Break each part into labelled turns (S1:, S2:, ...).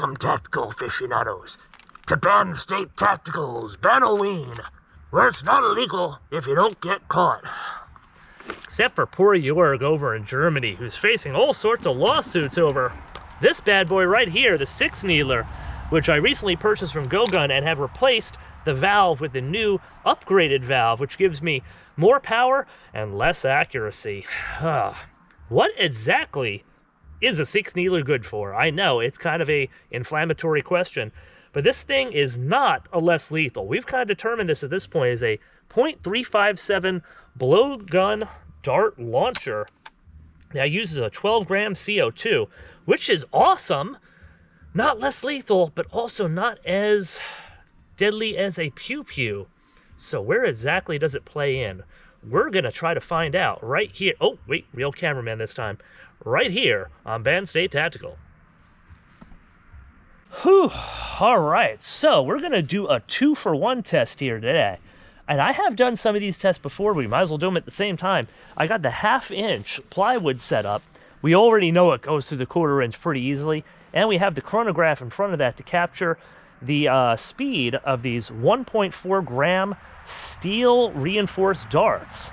S1: Welcome, tactical aficionados, to Ban State Tactical's Ban-O-Ween, where it's not illegal if you don't get caught. Except for poor Jorg over in Germany, who's facing all sorts of lawsuits over this bad boy right here, the 6-needler, which I recently purchased from GoGun and have replaced the valve with the new upgraded valve, which gives me more power and less accuracy. What exactly is a 6-needler good for? I know, it's kind of a inflammatory question, but this thing is not a less lethal. We've kind of determined this at this point as a .357 blowgun dart launcher that uses a 12-gram CO2, which is awesome. Not less lethal, but also not as deadly as a pew-pew. So where exactly does it play in? We're going to try to find out right here. Oh, wait, real cameraman this time. Right here on Ban State Tactical. Whew. All right, so we're going to do a 2-for-1 test here today. And I have done some of these tests before. We might as well do them at the same time. I got the 1/2-inch plywood set up. We already know it goes through the 1/4-inch pretty easily. And we have the chronograph in front of that to capture the speed of these 1.4-gram steel reinforced darts.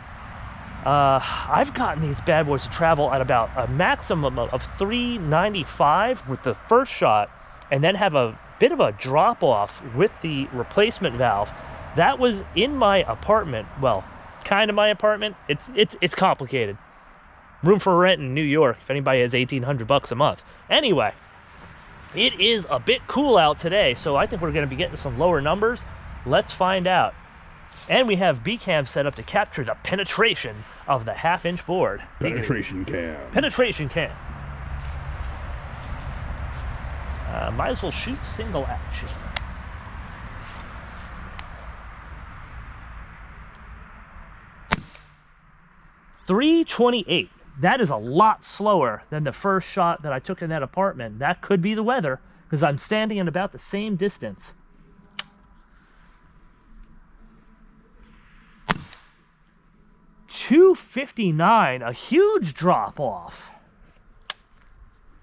S1: I've gotten these bad boys to travel at about a maximum of 395 with the first shot, and then have a bit of a drop off with the replacement valve. That was in my apartment. Well, kind of my apartment. It's complicated. Room for rent in New York if anybody has $1,800 a month. Anyway, it is a bit cool out today, so I think we're going to be getting some lower numbers. Let's find out. And we have B-cam set up to capture the penetration of the 1/2-inch board.
S2: Penetration cam.
S1: Penetration cam. Might as well shoot single action. .328. That is a lot slower than the first shot that I took in that apartment. That could be the weather, because I'm standing in about the same distance. .259, a huge drop off.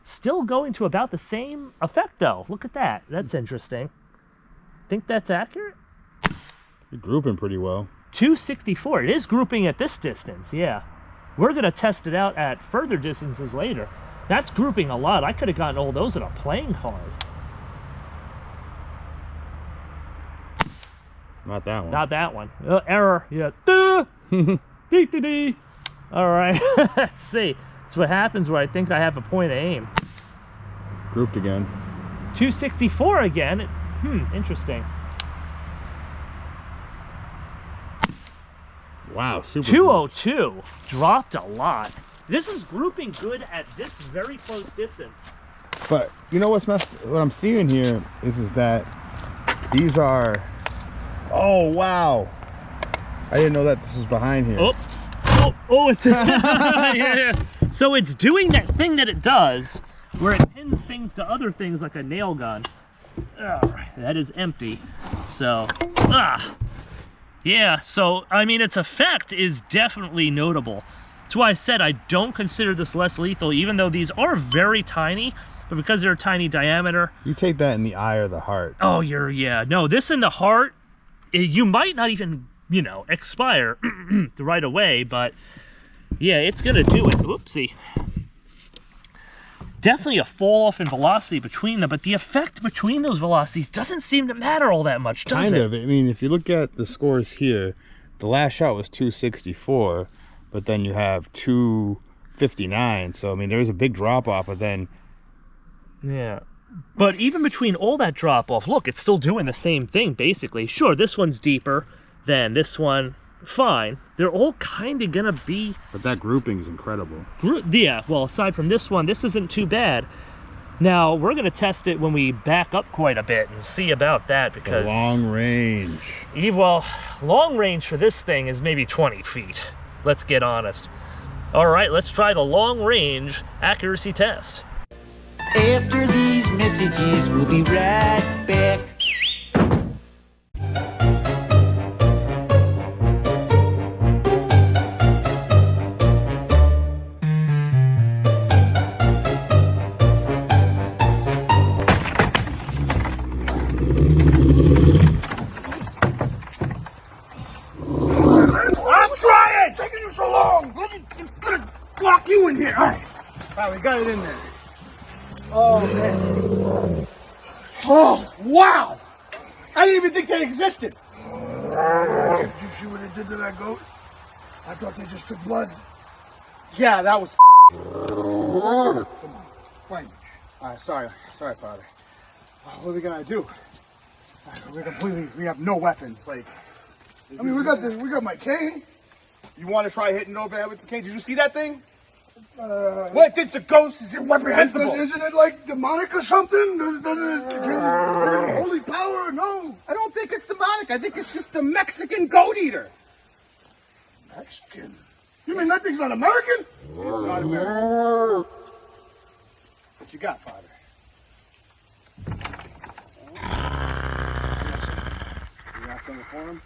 S1: Still going to about the same effect though. Look at that. That's interesting. Think that's accurate?
S2: You're grouping pretty well.
S1: 264. It is grouping at this distance, yeah. We're going to test it out at further distances later. That's grouping a lot. I could have gotten all those in a playing card.
S2: Not that one.
S1: Not that one. Error. Yeah. All right. Let's see. That's what happens where I think I have a point of aim.
S2: Grouped again.
S1: 264 again. Interesting.
S2: Wow, super
S1: 202. Dropped a lot. This is grouping good at this very close distance.
S2: But you know what's what I'm seeing here is that these are... Oh, wow. I didn't know that this was behind here.
S1: Oh, it's... yeah. So it's doing that thing that it does, where it pins things to other things like a nail gun. That is empty. So, yeah, so, I mean, its effect is definitely notable. That's why I said I don't consider this less lethal, even though these are very tiny, but because they're a tiny diameter...
S2: You take that in the eye or the heart.
S1: Oh, yeah. No, this in the heart, you might not even, you know, expire right away, but yeah, it's gonna do it. Oopsie. Definitely a fall off in velocity between them, but the effect between those velocities doesn't seem to matter all that much, does it?
S2: Kind of. I mean, if you look at the scores here, the last shot was 264, but then you have 259. So, I mean, there's a big drop off, but then...
S1: Yeah. But even between all that drop off, look, it's still doing the same thing, basically. Sure, this one's deeper than this one. Fine. They're all kind of gonna be...
S2: But that grouping is incredible.
S1: Yeah, well, aside from this one, this isn't too bad. Now, we're gonna test it when we back up quite a bit and see about that, because...
S2: The long range.
S1: Well, long range for this thing is maybe 20 feet. Let's get honest. All right, let's try the long range accuracy test.
S3: After these messages, we'll be right back.
S4: right in there. Oh, man. Oh, wow! I didn't even think they existed.
S5: Did you see what they did to that goat? I thought they just took blood.
S4: Yeah, that was
S5: Come on, fight me.
S4: sorry, Father. What are we gonna do? We have no weapons. Like,
S5: I mean, we got my cane.
S4: you want to try hitting over with the cane? Did you see that thing? What did the ghost? Is irreprehensible.
S5: Isn't it like demonic or something? Does it holy power? No.
S4: I don't think it's demonic. I think it's just a Mexican goat eater.
S5: Mexican? You mean that thing's not American?
S4: It's not American. What you got, Father? You got something for him?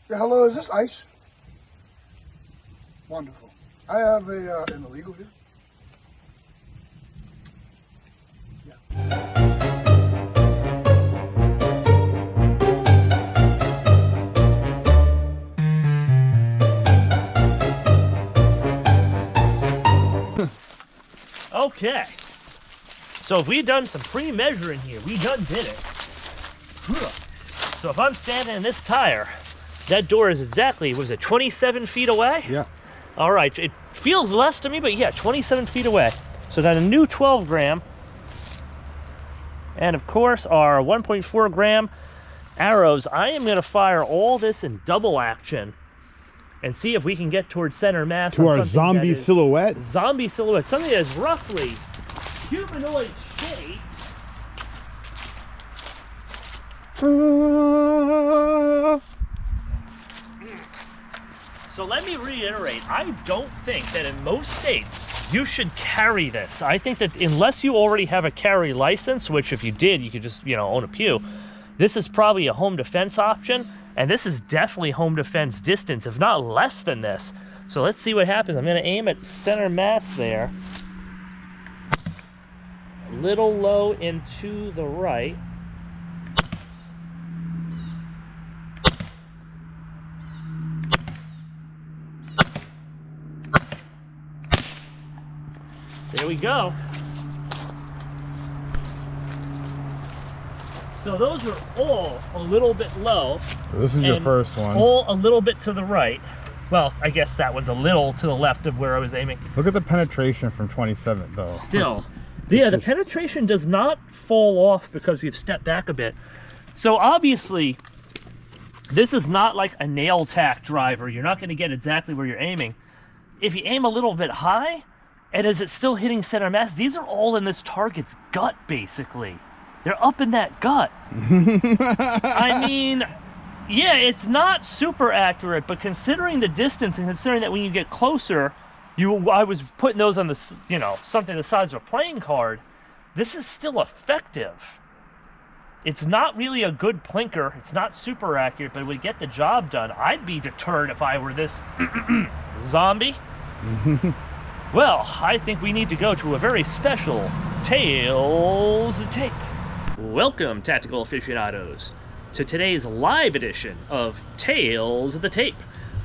S5: Yeah, hello, is this ice? Wonderful. I have an illegal here.
S1: Okay. So if we done some pre-measuring here, we done did it. So if I'm standing in this tire, that door is exactly, was it 27 feet away?
S2: Yeah.
S1: All right, it feels less to me, but yeah, 27 feet away. So got a new 12 gram. And of course, our 1.4 gram arrows. I am gonna fire all this in double action and see if we can get towards center mass.
S2: To
S1: on
S2: our
S1: something
S2: zombie
S1: that is
S2: silhouette.
S1: zombie silhouette, something that is roughly humanoid shape. So let me reiterate, I don't think that in most states you should carry this. I think that unless you already have a carry license, which if you did, you could just, own a pew, this is probably a home defense option, and this is definitely home defense distance, if not less than this. So let's see what happens. I'm gonna aim at center mass there. A little low and to the right. There we go. So those are all a little bit low.
S2: So this is your
S1: and
S2: first one.
S1: All a little bit to the right. Well, I guess that one's a little to the left of where I was aiming.
S2: Look at the penetration from 27 though.
S1: Still. Yeah, the penetration does not fall off because we've stepped back a bit. So obviously, this is not like a nail tack driver. You're not going to get exactly where you're aiming. If you aim a little bit high, and is it still hitting center mass? These are all in this target's gut, basically. They're up in that gut. I mean, yeah, it's not super accurate, but considering the distance and considering that when you get closer, I was putting those on the, something the size of a playing card, this is still effective. It's not really a good plinker. It's not super accurate, but it would get the job done. I'd be deterred if I were this zombie. Well, I think we need to go to a very special Tales of Tape. Welcome, tactical aficionados, to today's live edition of Tales of the Tape,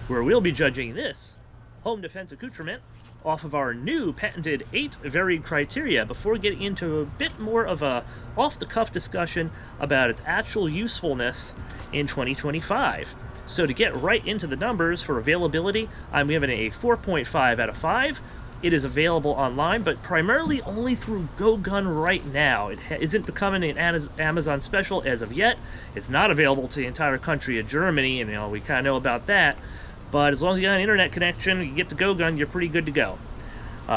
S1: where we'll be judging this home defense accoutrement off of our new patented 8 varied criteria before getting into a bit more of a off-the-cuff discussion about its actual usefulness in 2025. So to get right into the numbers for availability, I'm giving it a 4.5 out of 5. It is available online, but primarily only through GoGun right now. It isn't becoming an Amazon special as of yet. It's not available to the entire country of Germany, and we kind of know about that. But as long as you got an internet connection, you get to GoGun, you're pretty good to go.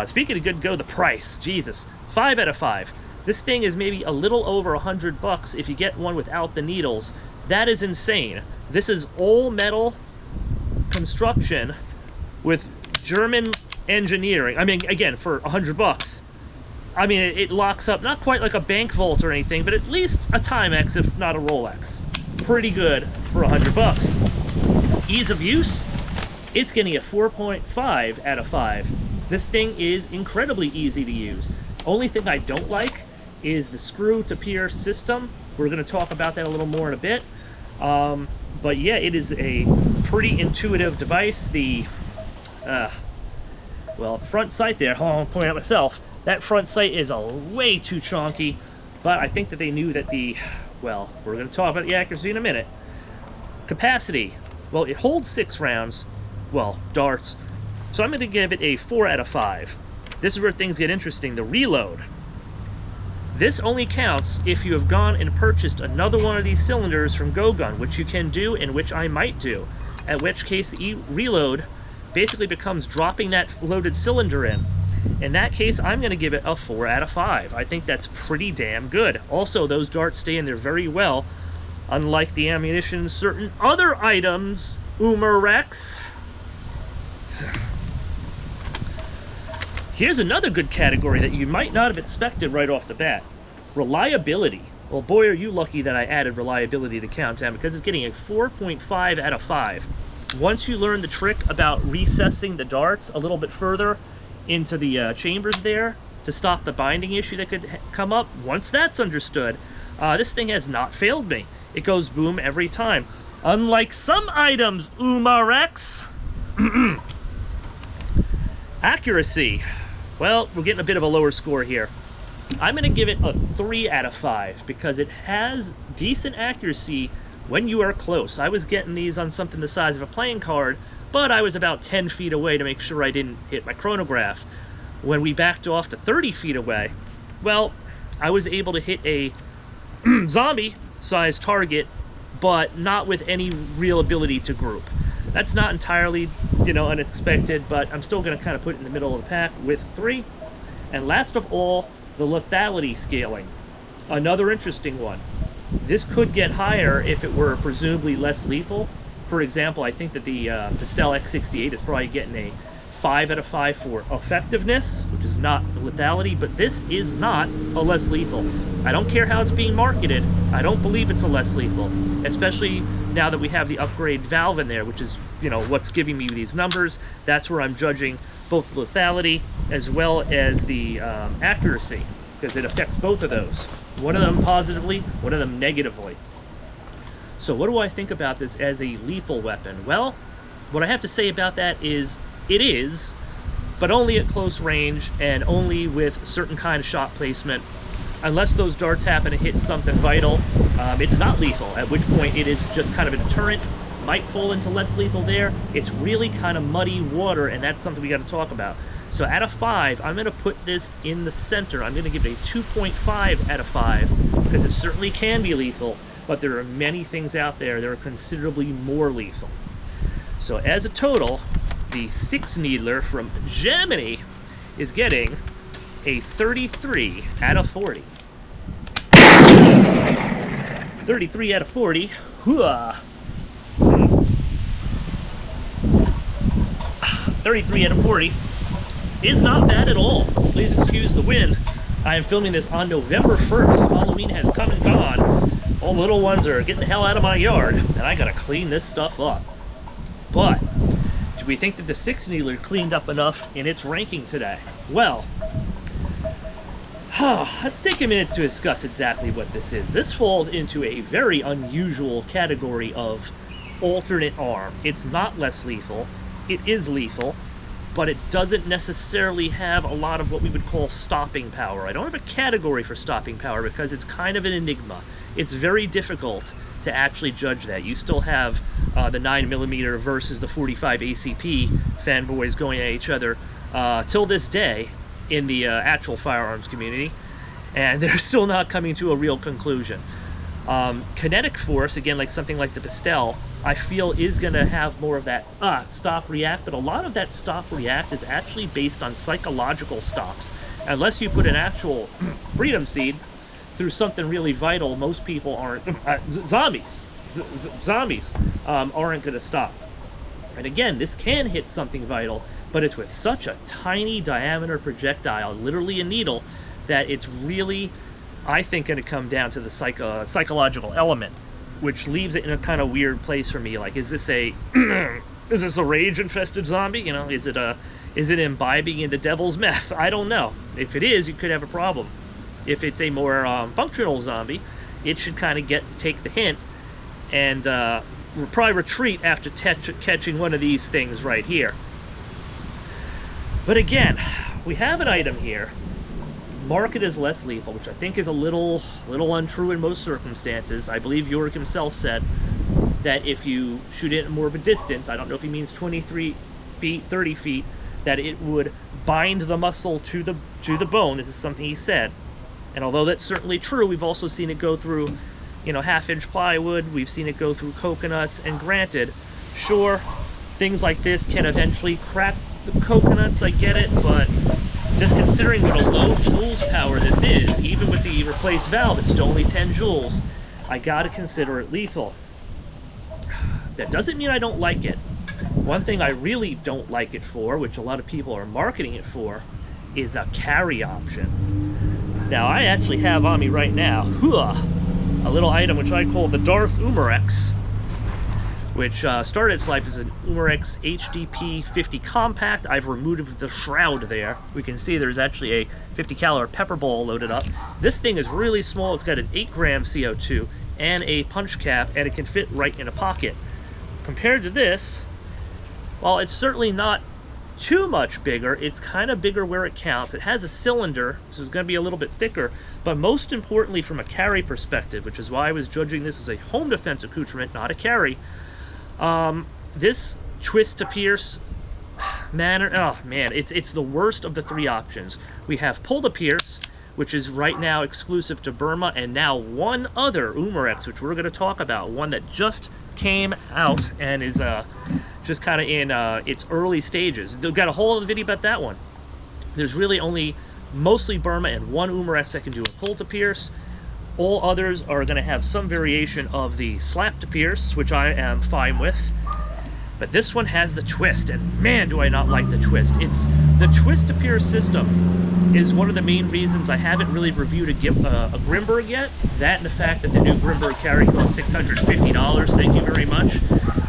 S1: Speaking of good to go, the price, Jesus, 5 out of 5. This thing is maybe a little over $100 if you get one without the needles. That is insane. This is all metal construction with German engineering. I mean, again, for $100. I mean, it locks up not quite like a bank vault or anything, but at least a Timex, if not a Rolex. Pretty good for $100. Ease of use, it's getting a 4.5 out of 5. This thing is incredibly easy to use. Only thing I don't like is the screw to pierce system. We're going to talk about that a little more in a bit. But yeah, it is a pretty intuitive device. The well, front sight there, I'll point out myself, that front sight is way too chonky, but I think that they knew that the, well, we're going to talk about the accuracy in a minute. Capacity, well, it holds 6 rounds, well, darts, so I'm going to give it a 4 out of 5. This is where things get interesting, the reload. This only counts if you have gone and purchased another one of these cylinders from GoGun, which you can do and which I might do, at which case the reload basically becomes dropping that loaded cylinder in. In that case, I'm going to give it a 4 out of 5. I think that's pretty damn good. Also, those darts stay in there very well, unlike the ammunition in certain other items, Rex. Here's another good category that you might not have expected right off the bat. Reliability. Well, boy, are you lucky that I added reliability to Countdown, because it's getting a 4.5 out of 5. Once you learn the trick about recessing the darts a little bit further into the chambers there to stop the binding issue that could come up, once that's understood, this thing has not failed me. It goes boom every time. Unlike some items, Rex. Accuracy. Well, we're getting a bit of a lower score here. I'm going to give it a 3 out of 5 because it has decent accuracy when you are close. I was getting these on something the size of a playing card, but I was about 10 feet away to make sure I didn't hit my chronograph. When we backed off to 30 feet away, well, I was able to hit a zombie-sized target, but not with any real ability to group. That's not entirely, unexpected, but I'm still going to kind of put it in the middle of the pack with 3. And last of all, the lethality scaling. Another interesting one. This could get higher if it were presumably less lethal. For example, I think that the Pastel X68 is probably getting a 5 out of 5 for effectiveness, which is not lethality, but this is not a less lethal. I don't care how it's being marketed. I don't believe it's a less lethal, especially now that we have the upgrade valve in there, which is, what's giving me these numbers. That's where I'm judging both lethality as well as the accuracy, because it affects both of those. One of them positively, one of them negatively. So what do I think about this as a lethal weapon? Well, what I have to say about that is it is, but only at close range and only with certain kind of shot placement. Unless those darts happen to hit something vital, it's not lethal, at which point it is just kind of a deterrent. Might fall into less lethal there. It's really kind of muddy water, and that's something we got to talk about. So out of 5, I'm going to put this in the center. I'm going to give it a 2.5 out of 5 because it certainly can be lethal, but there are many things out there that are considerably more lethal. So as a total, the 6 Needler from Germany is getting a 33 out of 40. 33 out of 40. Hooah. 33 out of 40 is not bad at all. Please excuse the wind. I am filming this on November 1st. Halloween has come and gone. All the little ones are getting the hell out of my yard, and I gotta clean this stuff up. But do we think that the 6 Needler cleaned up enough in its ranking today? Well, let's take a minute to discuss exactly what this is. This falls into a very unusual category of alternate arm. It's not less lethal. It is lethal, but it doesn't necessarily have a lot of what we would call stopping power. I don't have a category for stopping power because it's kind of an enigma. It's very difficult to actually judge that. You still have the 9mm versus the 45 ACP fanboys going at each other till this day in the actual firearms community, and they're still not coming to a real conclusion. Kinetic force, again, like something like the Pastel, I feel is going to have more of that stop react, but a lot of that stop react is actually based on psychological stops. Unless you put an actual freedom seed through something really vital, most people aren't, zombies aren't going to stop. And again, this can hit something vital, but it's with such a tiny diameter projectile, literally a needle, that it's really, I think, going to come down to the psychological element, which leaves it in a kind of weird place for me. Like, is this a is this a rage-infested zombie? Is it imbibing into devil's meth? I don't know. If it is, you could have a problem. If it's a more functional zombie, it should kind of take the hint and probably retreat after catching one of these things right here. But again, we have an item here, marketed as less lethal, which I think is a little untrue in most circumstances. I believe Yorick himself said that if you shoot it at more of a distance, I don't know if he means 23 feet, 30 feet, that it would bind the muscle to the bone. This is something he said. And although that's certainly true, we've also seen it go through, you know, 1/2-inch plywood. We've seen it go through coconuts. And granted, sure, things like this can eventually crack the coconuts, I get it, but just considering what a low joules power this is, even with the replaced valve, it's still only 10 joules, I gotta consider it lethal. That doesn't mean I don't like it. One thing I really don't like it for, which a lot of people are marketing it for, is a carry option. Now, I actually have on me right now, a little item which I call the Darth Umarex, which started its life as an Umarex HDP 50 compact. I've removed the shroud there. We can see there's actually a 50 caliber pepper ball loaded up. This thing is really small. It's got an 8-gram CO2 and a punch cap, and it can fit right in a pocket. Compared to this, while it's certainly not too much bigger, it's kind of bigger where it counts. It has a cylinder, so it's going to be a little bit thicker, but most importantly from a carry perspective, which is why I was judging this as a home defense accoutrement, not a carry, this twist to pierce manner, oh man, it's the worst of the 3 options. We have pull to pierce, which is right now exclusive to Burma, and now one other Umarex, which we're going to talk about, one that just came out and is just kind of in its early stages. They've got a whole other video about that one. There's really only mostly Burma and one Umarex that can do a pull to pierce. All others are going to have some variation of the slap to pierce, which I am fine with. But this one has the twist, and man, do I not like the twist. It's the twist to pierce system is one of the main reasons I haven't really reviewed a Grimberg yet. That and the fact that the new Grimberg carry costs $650. Thank you very much.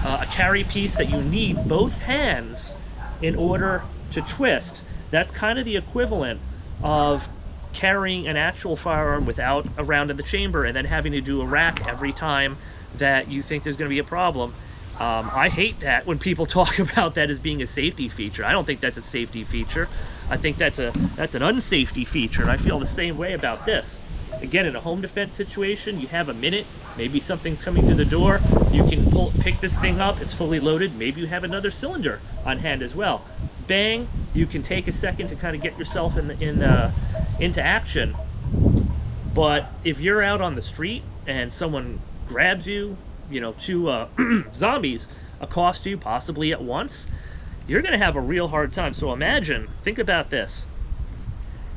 S1: A carry piece that you need both hands in order to twist. That's kind of the equivalent of carrying an actual firearm without a round in the chamber and then having to do a rack every time that you think there's going to be a problem. I hate that when people talk about that as being a safety feature. I don't think that's a safety feature. I think that's an unsafety feature, and I feel the same way about this. Again, in a home defense situation, you have a minute, maybe something's coming through the door, you can pick this thing up, it's fully loaded, maybe you have another cylinder on hand as well. Bang, you can take a second to kind of get yourself into action. But if you're out on the street and someone grabs you, you know, 2 zombies accost you possibly at once, you're gonna have a real hard time. So imagine, think about this,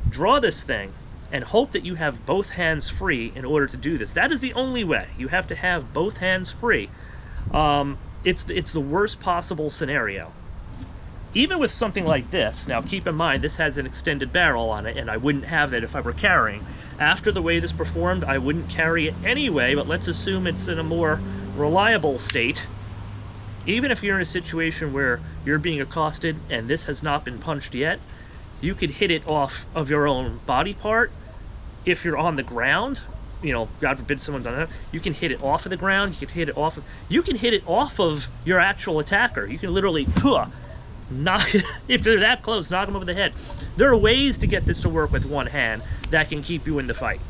S1: draw this thing and hope that you have both hands free in order to do this. That is the only way. You have to have both hands free. It's the worst possible scenario. Even with something like this, now keep in mind this has an extended barrel on it, and I wouldn't have that if I were carrying. After the way this performed, I wouldn't carry it anyway, but let's assume it's in a more reliable state. Even if you're in a situation where you're being accosted and this has not been punched yet, you could hit it off of your own body part. If you're on the ground, you know, God forbid someone's on that, you can hit it off of the ground, you can hit it off of your actual attacker. You can literally knock, if they're that close, knock them over the head. There are ways to get this to work with one hand that can keep you in the fight.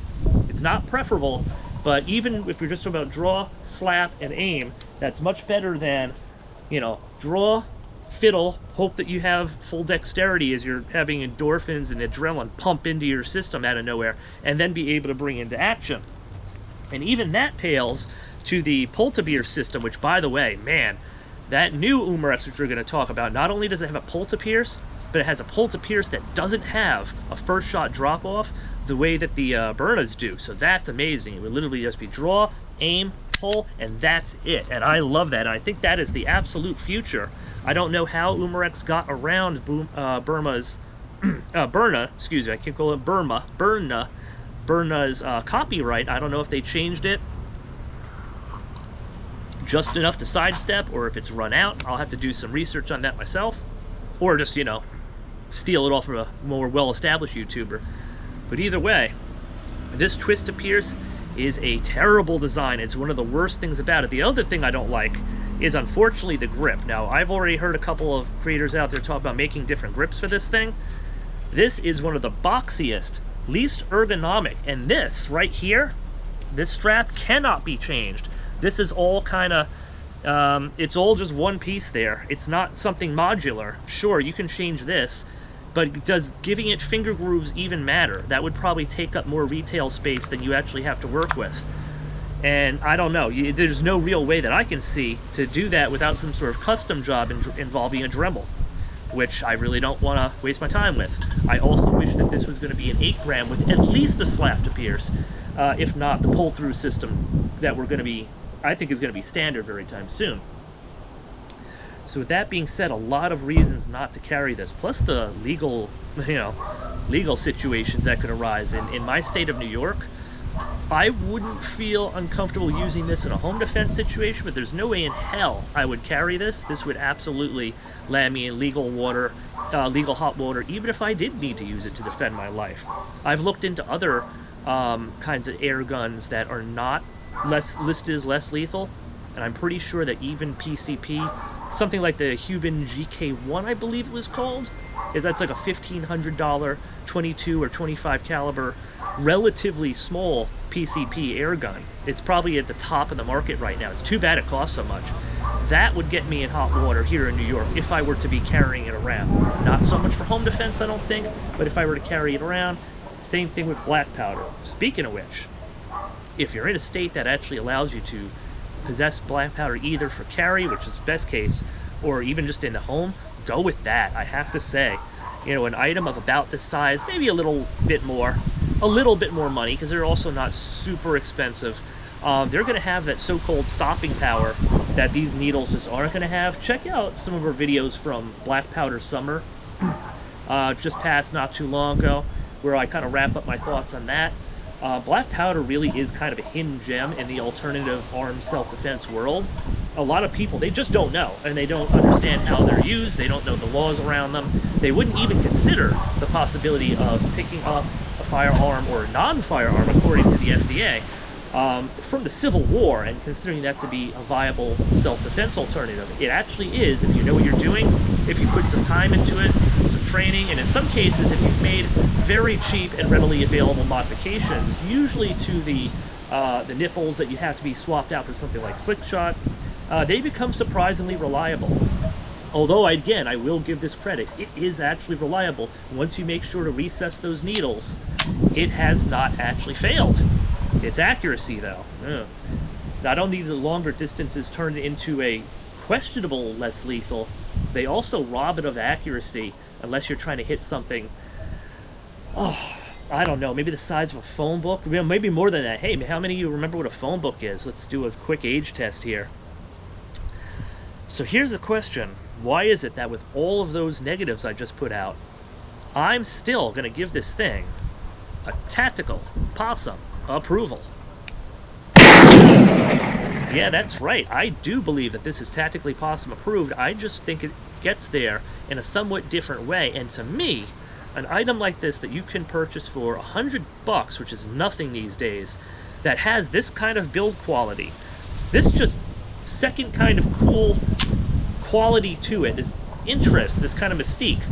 S1: It's not preferable, but even if you're just talking about draw, slap, and aim, that's much better than, you know, draw, fiddle, hope that you have full dexterity as you're having endorphins and adrenaline pump into your system out of nowhere, and then be able to bring into action. And even that pales to the pull-to-beer system, which, by the way, man, that new Umarex, which we're going to talk about, not only does it have a pull-to-pierce, but it has a pull-to-pierce that doesn't have a first-shot drop-off the way that the Burnas do. So that's amazing. It would literally just be draw, aim, pull, and that's it. And I love that. And I think that is the absolute future. I don't know how Umarex got around Burma's Burna, excuse me, I can't call it Burna's copyright. I don't know if they changed it just enough to sidestep, or if it's run out. I'll have to do some research on that myself, or just, you know, steal it off of a more well-established YouTuber. But either way, this twist to pierce is a terrible design. It's one of the worst things about it. The other thing I don't like is, unfortunately, the grip. Now, I've already heard a couple of creators out there talk about making different grips for this thing. This is one of the boxiest, least ergonomic, and this right here, this strap cannot be changed. This is all kind of, it's all just one piece there. It's not something modular. Sure, you can change this, but does giving it finger grooves even matter? That would probably take up more retail space than you actually have to work with. And I don't know, there's no real way that I can see to do that without some sort of custom job involving a Dremel, which I really don't want to waste my time with. I also wish that this was going to be an 8 gram with at least a slap to pierce, if not the pull-through system that we're going to be, I think is going to be standard very time soon. So with that being said, a lot of reasons not to carry this, plus the legal, legal situations that could arise. In my state of New York, I wouldn't feel uncomfortable using this in a home defense situation, but there's no way in hell I would carry this. This would absolutely land me in legal hot water, even if I did need to use it to defend my life. I've looked into other kinds of air guns that are not listed as less lethal, and I'm pretty sure that even PCP, something like the Cuban GK1, I believe it was called, that's like a $1,500 22 or 25 caliber, relatively small PCP air gun. It's probably at the top of the market right now. It's too bad it costs so much. That would get me in hot water here in New York if I were to be carrying it around. Not so much for home defense, I don't think, but if I were to carry it around, same thing with black powder. Speaking of which, if you're in a state that actually allows you to possess black powder either for carry, which is best case, or even just in the home, go with that. I have to say, an item of about this size, maybe a little bit more money, because they're also not super expensive. They're going to have that so-called stopping power that these needles just aren't going to have. Check out some of our videos from Black Powder Summer, just passed not too long ago, where I kind of wrap up my thoughts on that. Black powder really is kind of a hidden gem in the alternative armed self-defense world. A lot of people, they just don't know, and they don't understand how they're used. They don't know the laws around them. They wouldn't even consider the possibility of picking up a firearm or a non-firearm, according to the FDA, from the Civil War, and considering that to be a viable self-defense alternative. It actually is, if you know what you're doing, if you put some time into it, some training, and in some cases, if you've made very cheap and readily available modifications, usually to the nipples that you have to be swapped out for something like Slick Shot, they become surprisingly reliable. Although, again, I will give this credit, it is actually reliable. Once you make sure to recess those needles, it has not actually failed. Its accuracy, though, not only do the longer distances turn into a questionable less lethal, they also rob it of accuracy unless you're trying to hit something, I don't know, maybe the size of a phone book, maybe more than that. Hey, how many of you remember what a phone book is? Let's do a quick age test here. So here's the question. Why is it that with all of those negatives I just put out, I'm still going to give this thing a tactical possum approval? Yeah, that's right. I do believe that this is tactically possum approved. I just think it gets there in a somewhat different way. And to me, an item like this that you can purchase for $100, which is nothing these days, that has this kind of build quality, this just second kind of cool quality to it, this interest, this kind of mystique,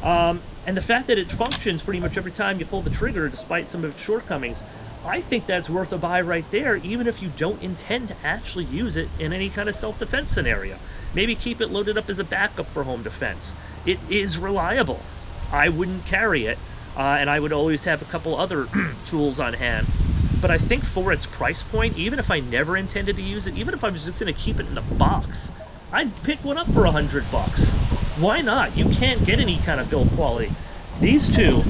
S1: and the fact that it functions pretty much every time you pull the trigger despite some of its shortcomings, I think that's worth a buy right there, even if you don't intend to actually use it in any kind of self-defense scenario. Maybe keep it loaded up as a backup for home defense. It is reliable. I wouldn't carry it, and I would always have a couple other tools on hand. But I think for its price point, even if I never intended to use it, even if I was just going to keep it in the box, I'd pick one up for $100. Why not? You can't get any kind of build quality. These two,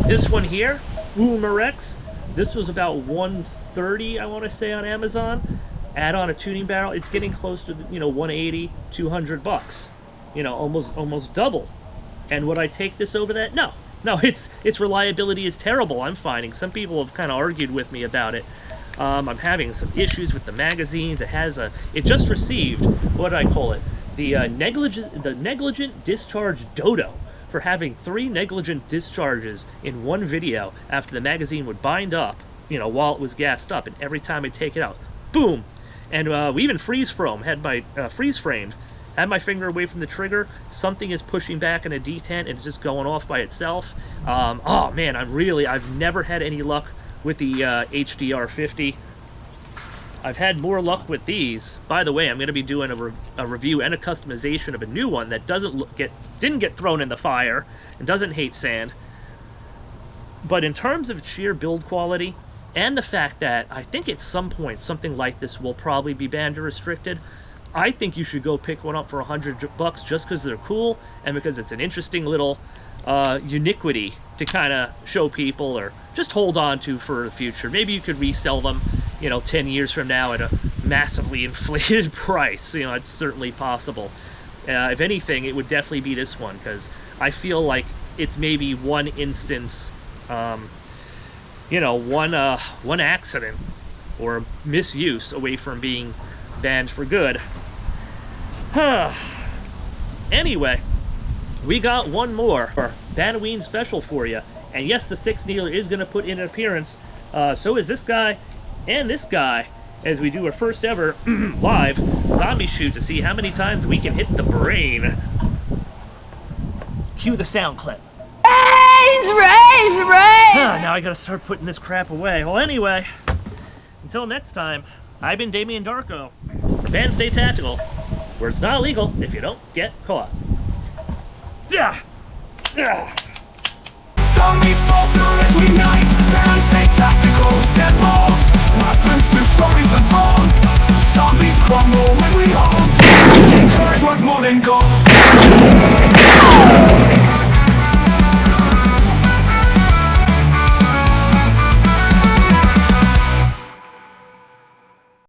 S1: this one here, Umarex, this was about $130, I want to say, on Amazon. Add on a tuning barrel, it's getting close to, $180, $200. Almost double. And would I take this over that? No, its reliability is terrible, I'm finding. Some people have kind of argued with me about it. I'm having some issues with the magazines. It just received, what did I call it? The negligent discharge dodo for having 3 negligent discharges in one video after the magazine would bind up you know, while it was gassed up, and every time I take it out, boom. And we even freeze framed, had my finger away from the trigger, something is pushing back in a detent and it's just going off by itself. Oh man, I've never had any luck with the HDR50. I've had more luck with these. By the way, I'm going to be doing a review and a customization of a new one that didn't get thrown in the fire and doesn't hate sand. But in terms of sheer build quality, and the fact that I think at some point something like this will probably be banned or restricted, I think you should go pick one up for $100 just because they're cool and because it's an interesting little uniquity to kind of show people or just hold on to for the future. Maybe you could resell them, you know, 10 years from now at a massively inflated price. You know, it's certainly possible. If anything, it would definitely be this one because I feel like it's maybe one instance, you know, one accident or misuse away from being banned for good. Anyway, we got one more Ban-O-Ween special for you. And yes, the 6-needler is going to put in an appearance. So is this guy and this guy, as we do our first ever live zombie shoot to see how many times we can hit the brain. Cue the sound clip. Now I gotta start putting this crap away. Well, anyway, until next time, I've been Damien Darko. Ban Stay Tactical, where it's not illegal if you don't get caught. Zombies falter every night.